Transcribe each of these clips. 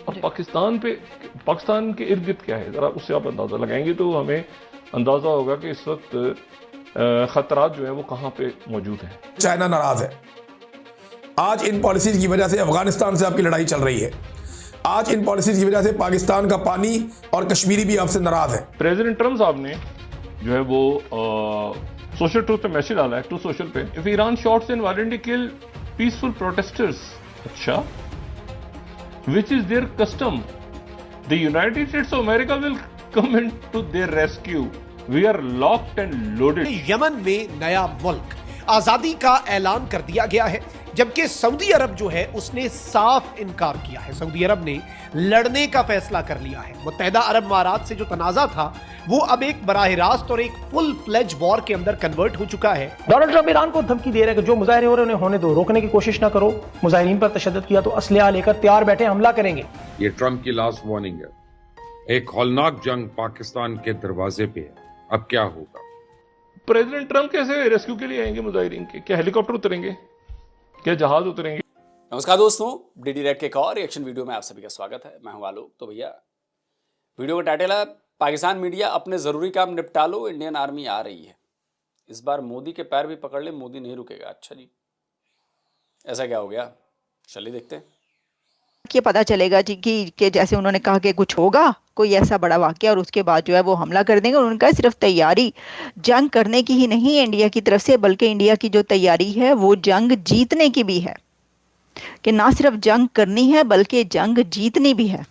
अब पाकिस्तान के इर्द गिर्द क्या है, जरा उससे आप अंदाजा लगाएंगे तो हमें अंदाजा होगा कि इस वक्त खतरात जो है वो कहाँ पे मौजूद है। चाइना नाराज है। आज इन पॉलिसीज की वजह से अफगानिस्तान से आपकी लड़ाई चल रही है। आज इन पॉलिसीज की वजह से पाकिस्तान का पानी और कश्मीरी भी आपसे नाराज है। प्रेसिडेंट ट्रम्प साहब ने जो है वो सोशल ट्रूथ पे मैसेज डाला है, ट्रू सोशल पे, if Iran shots and violently kill peaceful protesters, अच्छा, which is their custom, the United States of America will come in to their rescue. We are locked and loaded. Yemen में नया मुल्क आजादी का ऐलान कर दिया गया है, जबकि सऊदी अरब जो है उसने साफ इनकार किया है। सऊदी अरब ने लड़ने का फैसला कर लिया है। मुत्तहिदा अरब अमारात से जो तनाजा था वो अब एक बराह रास्त और एक फुल फ्लेज वॉर के अंदर कन्वर्ट हो चुका है। डोनाल्ड ट्रंप ईरान को धमकी दे रहे हैं कि जो मुजाहिरे हो रहे हैं उन्हें होने दो, रोकने की कोशिश ना करो, मुजाहिरीन पर तशद्दुद किया तो असलहा लेकर तैयार बैठे, हमला करेंगे। ये ट्रंप की लास्ट वार्निंग है। एक हौलनाक जंग पाकिस्तान के दरवाजे पे है। अब क्या होगा? प्रेसिडेंट ट्रम्प कैसे रेस्क्यू के लिए आएंगे मुजाहिरीन के? क्या हेलीकॉप्टर उतरेंगे? क्या जहाज उतरेंगे? नमस्कार दोस्तों, डीडी रेड के एक और रिएक्शन वीडियो में आप सभी का स्वागत है। मैं हूं आलोक। तो भैया वीडियो का टाइटल है पाकिस्तान मीडिया अपने जरूरी काम निपटा लो, इंडियन आर्मी आ रही है। इस बार मोदी के पैर भी पकड़ ले, मोदी नहीं रुकेगा। अच्छा जी, ऐसा क्या हो गया? चलिए देखते हैं। ये पता चलेगा जी कि जैसे उन्होंने कहा कि कुछ होगा, कोई ऐसा बड़ा वाकया, और उसके बाद जो है वो हमला कर देंगे। और उनका सिर्फ तैयारी जंग करने की ही नहीं है इंडिया की तरफ से, बल्कि इंडिया की जो तैयारी है वो जंग जीतने की भी है, कि ना सिर्फ जंग करनी है बल्कि जंग जीतनी भी है,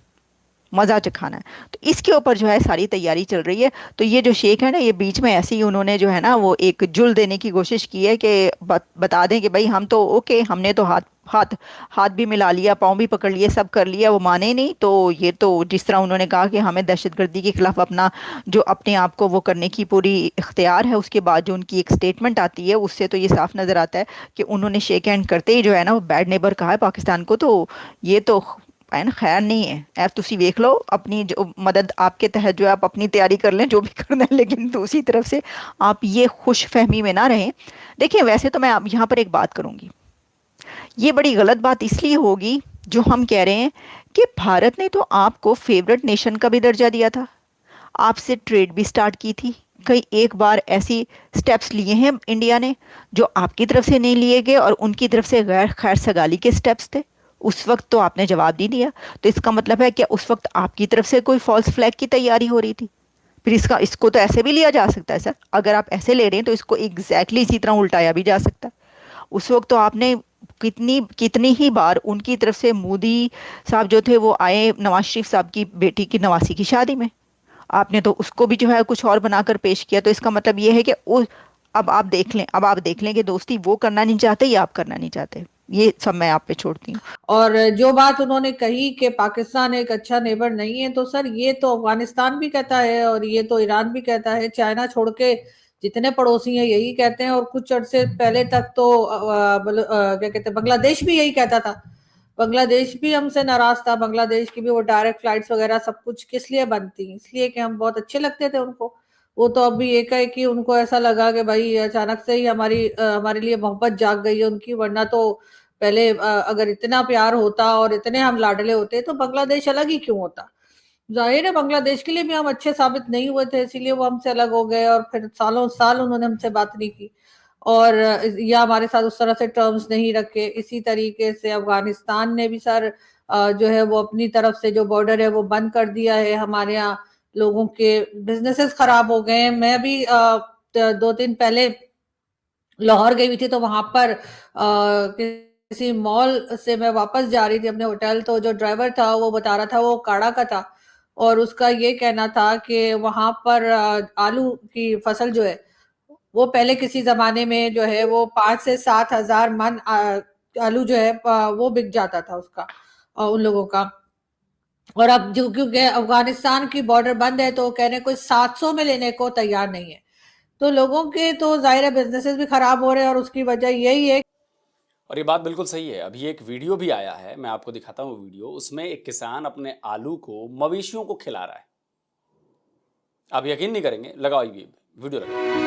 मज़ा चखाना है। तो इसके ऊपर जो है सारी तैयारी चल रही है। तो ये जो शेख है ना, ये बीच में ऐसे ही उन्होंने जो है ना वो एक जुल देने की कोशिश की है कि बता दें कि भाई हम तो ओके, हमने तो हाथ भी मिला लिया, पाँव भी पकड़ लिए, सब कर लिया, वो माने नहीं। तो ये तो जिस तरह उन्होंने कहा कि हमें दहशतगर्दी के खिलाफ अपना जो अपने आप को वो करने की पूरी इख्तियार है, उसके बाद जो उनकी एक स्टेटमेंट आती है उससे तो ये साफ नज़र आता है कि उन्होंने शेक हैंड करते ही जो है ना वो बैड नेबर कहा है पाकिस्तान को। तो ये तो खैर नहीं है। ऐप तुसी देख लो, अपनी जो मदद आपके तहत जो है आप अपनी तैयारी कर लें, जो भी करना है, लेकिन दूसरी तरफ से आप ये खुश फहमी में ना रहें। देखिए, वैसे तो मैं आप यहाँ पर एक बात करूँगी, ये बड़ी गलत बात इसलिए होगी जो हम कह रहे हैं कि भारत ने तो आपको फेवरेट नेशन का भी दर्जा दिया था, आपसे ट्रेड भी स्टार्ट की थी, कई एक बार ऐसी स्टेप्स लिए हैं इंडिया ने जो आपकी तरफ से नहीं लिए गए और उनकी तरफ से गैर खैर सगाली के स्टेप्स थे। उस वक्त तो आपने जवाब नहीं दिया, तो इसका मतलब है कि उस वक्त आपकी तरफ से कोई फॉल्स फ्लैग की तैयारी हो रही थी। फिर इसको तो ऐसे भी लिया जा सकता है सर, अगर आप ऐसे ले रहे हैं तो इसको एग्जैक्टली इसी तरह उल्टाया भी जा सकता है। उस वक्त तो आपने कितनी ही बार उनकी तरफ से मोदी साहब जो थे वो आए नवाज शरीफ साहब की बेटी की नवासी की शादी में, आपने तो उसको भी जो है कुछ और बनाकर पेश किया। तो इसका मतलब ये है कि अब आप देख लें कि दोस्ती वो करना नहीं चाहते या आप करना नहीं चाहते। ये सब मैं आप पे छोड़ती हूँ। और जो बात उन्होंने कही कि पाकिस्तान एक अच्छा नेबर नहीं है, तो सर ये तो अफगानिस्तान भी कहता है और ये तो ईरान भी कहता है, चाइना छोड़ के जितने पड़ोसी हैं यही कहते हैं। और कुछ अर्से पहले तक तो क्या कहते हैं, बांग्लादेश भी यही कहता था। बांग्लादेश भी हमसे नाराज था। बांग्लादेश की भी वो डायरेक्ट फ्लाइट्स वगैरह सब कुछ किस लिए बंद थी? इसलिए कि हम बहुत अच्छे लगते थे उनको। वो तो अभी एक है कि उनको ऐसा लगा कि भाई अचानक से ही हमारे लिए मोहब्बत जाग गई है उनकी, वरना तो पहले अगर इतना प्यार होता और इतने हम लाडले होते तो बांग्लादेश अलग ही क्यों होता? जाहिर है बांग्लादेश के लिए भी हम अच्छे साबित नहीं हुए थे, इसीलिए वो हमसे अलग हो गए और फिर सालों साल उन्होंने हमसे बात नहीं की और या हमारे साथ उस तरह से टर्म्स नहीं रखे। इसी तरीके से अफगानिस्तान ने भी सर जो है वो अपनी तरफ से जो बॉर्डर है वो बंद कर दिया है। हमारे यहाँ लोगों के बिजनेसेस खराब हो गए हैं। मैं भी 2 दिन पहले लाहौर गई हुई थी, तो वहां पर किसी मॉल से मैं वापस जा रही थी अपने होटल, तो जो ड्राइवर था वो बता रहा था वो काड़ा का था और उसका ये कहना था कि वहां पर आलू की फसल जो है वो पहले किसी जमाने में जो है वो 5 से 7 हजार मन आलू जो है वो बिक जाता था उसका उन लोगों का। और अब जो क्योंकि अफगानिस्तान की बॉर्डर बंद है तो कह रहे कोई 700 में लेने को तैयार नहीं है। तो लोगों के तो जाहिर है बिजनेसेस भी खराब हो रहे हैं और उसकी वजह यही है। और ये बात बिल्कुल सही है। अभी एक वीडियो भी आया है, मैं आपको दिखाता हूँ वीडियो। उसमें एक किसान अपने आलू को मवेशियों को खिला रहा है। आप यकीन नहीं करेंगे, लगाओ ये वीडियो लगाओ।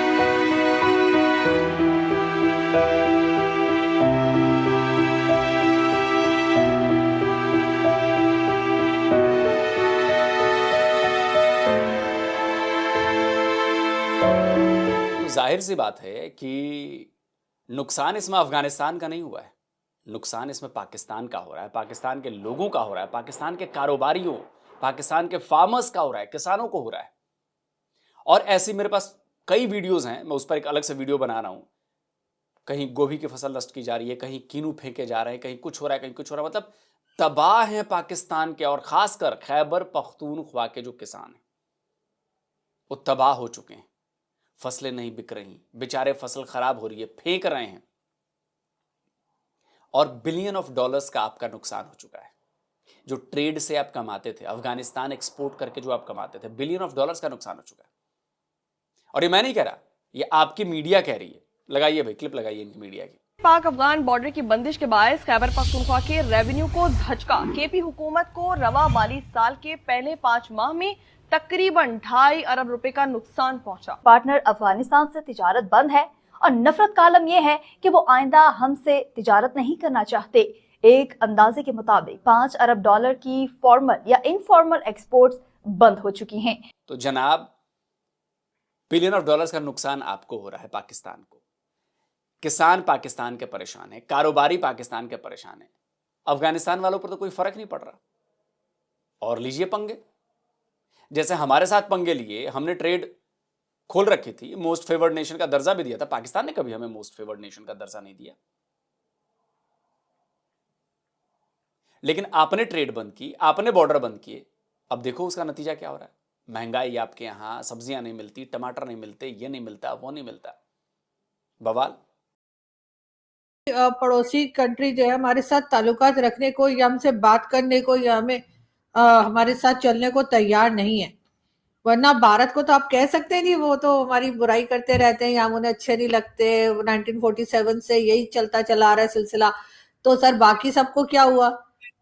जाहिर सी बात है कि नुकसान इसमें अफगानिस्तान का नहीं हुआ है, नुकसान इसमें पाकिस्तान का हो रहा है, पाकिस्तान के लोगों का हो रहा है, पाकिस्तान के कारोबारियों, पाकिस्तान के फार्मर्स का हो रहा है, किसानों को हो रहा है। और ऐसी मेरे पास कई वीडियोस हैं, मैं उस पर एक अलग से वीडियो बना रहा हूं। कहीं गोभी की फसल नष्ट की जा रही है, कहीं कीनू फेंके जा रहे हैं, कहीं कुछ हो रहा है, कहीं कुछ हो रहा है। मतलब तबाह है पाकिस्तान के, और खासकर खैबर पख्तूनख्वा के जो किसान हैं वो तबाह हो चुके हैं। फसलें नहीं बिक रही, बेचारे फसल खराब हो रही है, फेंक रहे हैं, और बिलियन ऑफ डॉलर्स का आपका नुकसान हो चुका है। जो ट्रेड से आप कमाते थे, अफगानिस्तान एक्सपोर्ट करके जो आप कमाते थे, बिलियन ऑफ डॉलर्स का नुकसान हो चुका है। और ये मैं नहीं कह रहा, ये आपकी मीडिया कह रही है। लगाइए भाई, क्लिप लगाइए इनकी मीडिया की। पाक अफगान बॉर्डर की बंदिश के बायस खैबर पख्तूनख्वा के रेवेन्यू को झटका। केपी हुकूमत को रवा माली साल के पहले 5 माह में तकरीबन 2.5 अरब रुपए का नुकसान पहुंचा। पार्टनर अफगानिस्तान से तिजारत बंद है और नफरत का आलम यह है कि वो आइंदा हमसे तिजारत नहीं करना चाहते। एक अंदाजे के मुताबिक 5 अरब डॉलर की फॉर्मल या इनफॉर्मल एक्सपोर्ट्स बंद हो चुकी हैं। तो जनाब, बिलियन ऑफ डॉलर्स का नुकसान आपको हो रहा है, पाकिस्तान को। किसान पाकिस्तान के परेशान है, कारोबारी पाकिस्तान के परेशान है, अफगानिस्तान वालों पर तो कोई फर्क नहीं पड़ रहा। और लीजिए पंगे, जैसे हमारे साथ पंगे लिए, हमने ट्रेड खोल रखी थी, मोस्ट फेवर्ड नेशन का दर्जा भी दिया था। पाकिस्तान ने कभी हमें मोस्ट फेवर्ड नेशन का दर्जा नहीं दिया, लेकिन आपने ट्रेड बंद की, आपने बॉर्डर बंद किए। अब देखो उसका नतीजा क्या हो रहा है। महंगाई आपके यहां, सब्जियां नहीं मिलती, टमाटर नहीं मिलते, ये नहीं मिलता, वो नहीं मिलता, बवाल। पड़ोसी कंट्री जो है हमारे साथ ताल्लुकात रखने को या हमसे बात करने को या हमें हमारे साथ चलने को तैयार नहीं है। वरना भारत को तो आप कह सकते नहीं, वो तो हमारी बुराई करते रहते हैं या हम उन्हें अच्छे नहीं लगते। 1947 से यही चलता चला आ रहा है सिलसिला। तो सर बाकी सबको क्या हुआ,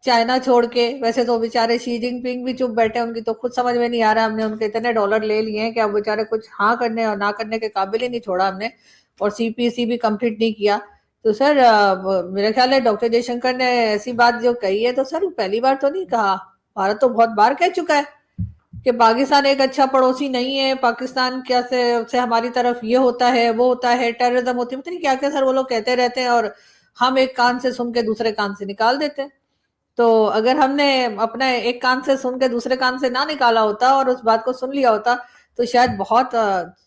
चाइना छोड़ के? वैसे तो बेचारे शी जिनपिंग भी चुप बैठे, उनकी तो खुद समझ में नहीं आ रहा। हमने उनके इतने डॉलर ले लिए हैं कि अब बेचारे कुछ हाँ करने और ना करने के काबिल ही नहीं छोड़ा हमने, और CPC भी कंप्लीट नहीं किया। तो सर मेरा ख्याल है डॉक्टर जयशंकर ने ऐसी बात जो कही है, तो सर पहली बार तो नहीं कहा, भारत तो बहुत बार कह चुका है कि पाकिस्तान एक अच्छा पड़ोसी नहीं है, पाकिस्तान क्या से हमारी तरफ ये होता है, वो होता है, टेररिज्म होती है, पता नहीं क्या क्या सर वो लोग कहते रहते हैं, और हम एक कान से सुन के दूसरे कान से निकाल देते हैं। तो अगर हमने अपना एक कान से सुन के दूसरे कान से ना निकाला होता और उस बात को सुन लिया होता, तो शायद बहुत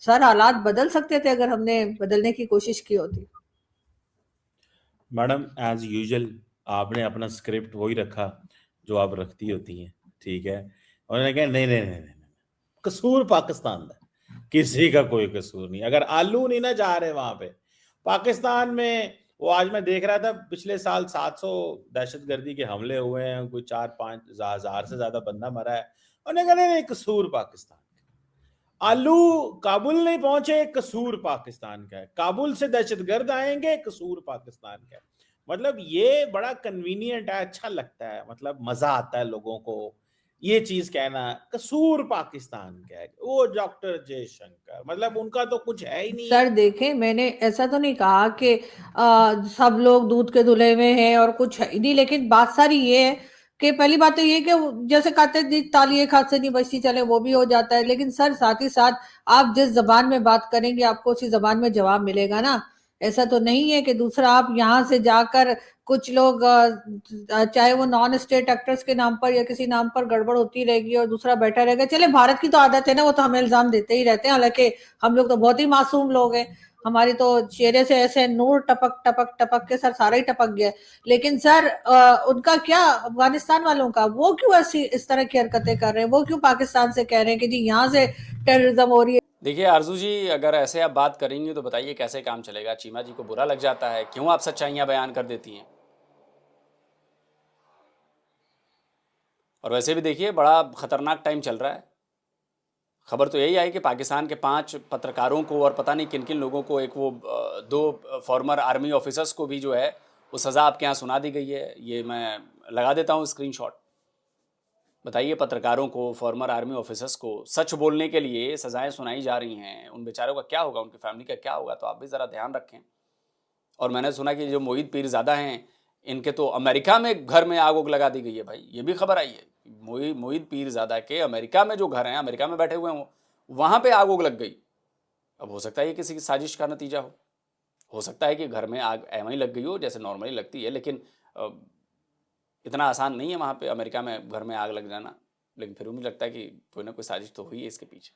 सर हालात बदल सकते थे अगर हमने बदलने की कोशिश की होती। मैडम एज यूजुअल आपने अपना स्क्रिप्ट वही रखा जो आप रखती होती हैं, ठीक है। उन्होंने कहा नहीं नहीं नहीं नहीं, कसूर पाकिस्तान का, किसी का कोई कसूर नहीं। अगर आलू नहीं ना जा रहे वहां पे पाकिस्तान में, वो आज मैं देख रहा था पिछले साल 700 दहशतगर्दी के हमले हुए हैं, कोई 4-5 हजार से ज्यादा बंदा मरा है। उन्होंने कहा नहीं कसूर पाकिस्तान का। आलू काबुल नहीं पहुंचे, कसूर पाकिस्तान का है। काबुल से दहशतगर्द आएंगे, कसूर पाकिस्तान का है। मतलब ये बड़ा कन्वीनियंट है, अच्छा लगता है, मतलब मजा आता है लोगों को ये चीज कहना, कसूर पाकिस्तान का है। वो डॉक्टर जयशंकर, मतलब उनका तो कुछ है ही नहीं। सर देखें, मैंने ऐसा तो नहीं कहा कि सब लोग दूध के धुले में हैं और कुछ है ही नहीं, लेकिन बात सारी ये है कि पहली बात तो ये कि जैसे कहते हैं ताली एक हाथ से नहीं बजती, चले वो भी हो जाता है। लेकिन सर साथ ही साथ आप जिस जबान में बात करेंगे आपको उसी जबान में जवाब मिलेगा ना। ऐसा तो नहीं है कि दूसरा आप यहाँ से जाकर कुछ लोग चाहे वो नॉन स्टेट एक्टर्स के नाम पर या किसी नाम पर गड़बड़ होती रहेगी और दूसरा बैठा रहेगा। चले भारत की तो आदत है ना, वो तो हमें इल्जाम देते ही रहते हैं, हालांकि हम लोग तो बहुत ही मासूम लोग हैं, हमारी तो चेहरे से ऐसे नूर टपक टपक टपक के सर सारा ही टपक गया। लेकिन सर उनका क्या, अफगानिस्तान वालों का, वो क्यों ऐसी इस तरह की हरकतें कर रहे हैं? वो क्यों पाकिस्तान से कह रहे हैं कि जी यहाँ से टेररिज्म हो रही है? देखिए आरजू जी, अगर ऐसे आप बात करेंगे तो बताइए कैसे काम चलेगा। चीमा जी को बुरा लग जाता है, क्यों आप सच्चाइयां बयान कर देती हैं। और वैसे भी देखिए बड़ा खतरनाक टाइम चल रहा है। खबर तो यही आई कि पाकिस्तान के 5 पत्रकारों को और पता नहीं किन किन लोगों को, एक वो 2 फॉर्मर आर्मी ऑफिसर्स को भी जो है वो सज़ा आपके यहाँ सुना दी गई है। ये मैं लगा देता हूँ स्क्रीनशॉट। बताइए, पत्रकारों को, फॉर्मर आर्मी ऑफिसर्स को सच बोलने के लिए सजाएं सुनाई जा रही हैं, उन बेचारों का क्या होगा, उनकी फैमिली का क्या होगा? तो आप भी ज़रा ध्यान रखें। और मैंने सुना कि जो मोईद पीरज़ादा हैं, इनके तो अमेरिका में घर में आग उग लगा दी गई है। भाई ये भी खबर आई है, मोईद पीरज़ादा के अमेरिका में जो घर हैं, अमेरिका में बैठे हुए हैं, वहाँ पे आग उग लग गई। अब हो सकता है ये किसी की साजिश का नतीजा हो सकता है कि घर में आग एवं ही लग गई हो जैसे नॉर्मली लगती है, लेकिन इतना आसान नहीं है वहाँ पे अमेरिका में घर में आग लग जाना। लेकिन फिर मुझे लगता है कि कोई ना कोई साजिश तो हुई है इसके पीछे।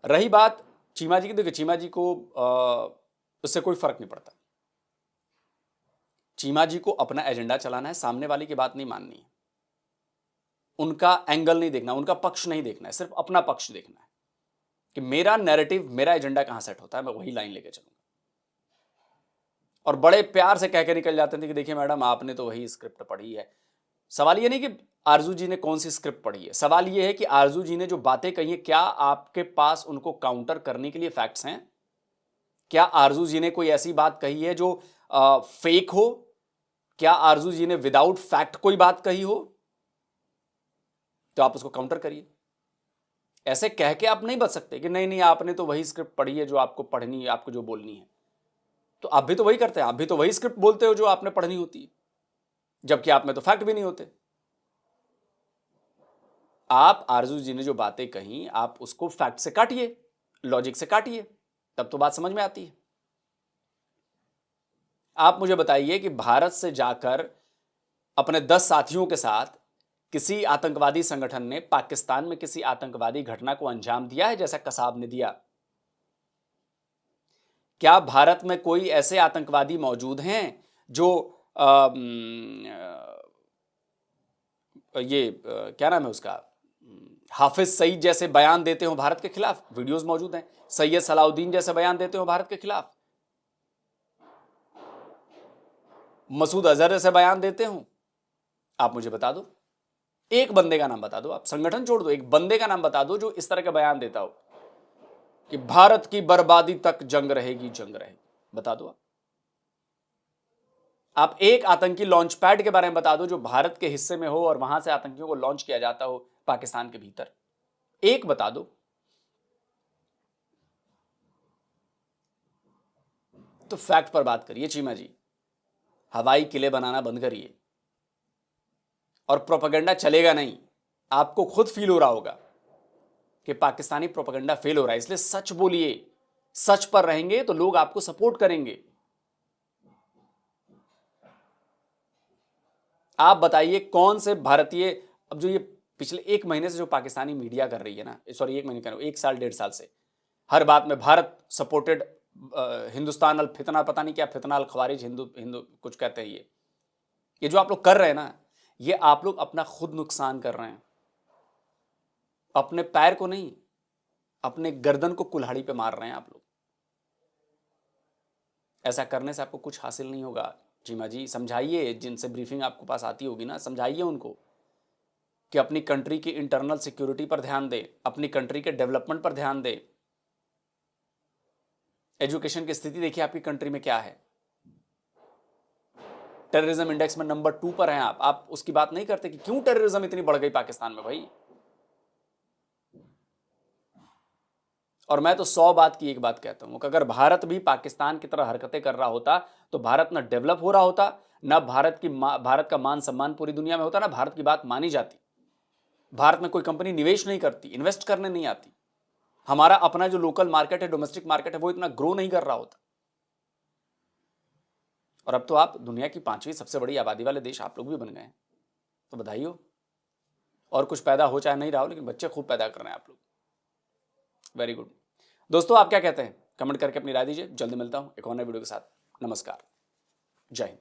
रही बात चीमा जी की, देखिए चीमा जी को उससे कोई फर्क नहीं पड़ता। चीमा जी को अपना एजेंडा चलाना है, सामने वाले की बात नहीं माननी है, उनका एंगल नहीं देखना, उनका पक्ष नहीं देखना है, सिर्फ अपना पक्ष देखना है कि मेरा नैरेटिव, मेरा एजेंडा कहां सेट होता है, मैं वही लाइन लेके चलूंगा। और बड़े प्यार से कह के निकल जाते थे कि देखिए मैडम आपने तो वही स्क्रिप्ट पढ़ी है। सवाल ये नहीं कि आरजू जी ने कौन सी स्क्रिप्ट पढ़ी है, सवाल ये है कि आरजू जी ने जो बातें कही है क्या आपके पास उनको काउंटर करने के लिए फैक्ट्स हैं? क्या आरजू जी ने कोई ऐसी बात कही है जो फेक हो? क्या आरजू जी ने विदाउट फैक्ट कोई बात कही हो? तो आप उसको काउंटर करिए। ऐसे कह के आप नहीं बच सकते कि नहीं नहीं आपने तो वही स्क्रिप्ट पढ़ी है जो आपको पढ़नी है, आपको जो बोलनी है। तो आप भी तो वही करते हैं, आप भी तो वही स्क्रिप्ट बोलते हो जो आपने पढ़नी होती है, जबकि आप में तो फैक्ट भी नहीं होते। आप आरजू जी ने जो बातें कही आप उसको फैक्ट से काटिए, लॉजिक से काटिए, तब तो बात समझ में आती है। आप मुझे बताइए कि भारत से जाकर अपने 10 साथियों के साथ किसी आतंकवादी संगठन ने पाकिस्तान में किसी आतंकवादी घटना को अंजाम दिया है जैसा कसाब ने दिया? क्या भारत में कोई ऐसे आतंकवादी मौजूद हैं जो क्या नाम है उसका, हाफिज सईद जैसे बयान देते हो भारत के खिलाफ? वीडियोस मौजूद हैं। सैयद सलाउद्दीन जैसे बयान देते हो भारत के खिलाफ, मसूद अजहर जैसे बयान देते हो? आप मुझे बता दो, एक बंदे का नाम बता दो, आप संगठन छोड़ दो, एक बंदे का नाम बता दो जो इस तरह का बयान देता हो कि भारत की बर्बादी तक जंग रहेगी, जंग रहेगी। बता दो आप एक आतंकी लॉन्च पैड के बारे में बता दो जो भारत के हिस्से में हो और वहां से आतंकियों को लॉन्च किया जाता हो पाकिस्तान के भीतर, एक बता दो। तो फैक्ट पर बात करिए चीमा जी, हवाई किले बनाना बंद करिए। और प्रोपेगेंडा चलेगा नहीं, आपको खुद फील हो रहा होगा कि पाकिस्तानी प्रोपेगेंडा फेल हो रहा है, इसलिए सच बोलिए। सच पर रहेंगे तो लोग आपको सपोर्ट करेंगे। आप बताइए कौन से भारतीय, अब जो ये पिछले 1 महीने से जो पाकिस्तानी मीडिया कर रही है ना, सॉरी 1 महीने कर, 1 साल 1.5 साल से हर बात में भारत सपोर्टेड हिंदुस्तान अल फितना, पता नहीं क्या फितना अल खवारिज, हिंदू कुछ कहते हैं। ये जो आप लोग कर रहे हैं ना, ये आप लोग अपना खुद नुकसान कर रहे हैं, अपने पैर को नहीं, अपने गर्दन को कुल्हाड़ी पे मार रहे हैं आप लोग। ऐसा करने से आपको कुछ हासिल नहीं होगा। चीमा जी समझाइए, जिनसे ब्रीफिंग आपको पास आती होगी ना, समझाइए उनको कि अपनी कंट्री की इंटरनल सिक्योरिटी पर ध्यान दें, अपनी कंट्री के डेवलपमेंट पर ध्यान दें। एजुकेशन की स्थिति देखिए आपकी कंट्री में क्या है, टेररिज्म इंडेक्स में नंबर 2 पर हैं आप उसकी बात नहीं करते कि क्यों टेररिज्म इतनी बढ़ गई पाकिस्तान में भाई। और मैं तो 100 बात की एक बात कहता हूं कि अगर भारत भी पाकिस्तान की तरह हरकतें कर रहा होता तो भारत ना डेवलप हो रहा होता, ना भारत का मान सम्मान पूरी दुनिया में होता, ना भारत की बात मानी जाती। भारत में कोई कंपनी निवेश नहीं करती, इन्वेस्ट करने नहीं आती। हमारा अपना जो लोकल मार्केट है, डोमेस्टिक मार्केट है, वो इतना ग्रो नहीं कर रहा होता। और अब तो आप दुनिया की 5वीं सबसे बड़ी आबादी वाले देश आप लोग भी बन गए हैं, तो बधाई हो। और कुछ पैदा हो चाहे नहीं रहा हो, लेकिन बच्चे खूब पैदा कर रहे हैं आप लोग। Very good. दोस्तों आप क्या कहते हैं, कमेंट करके अपनी राय दीजिए। जल्दी मिलता हूं एक और नए वीडियो के साथ। नमस्कार, जय हिंद।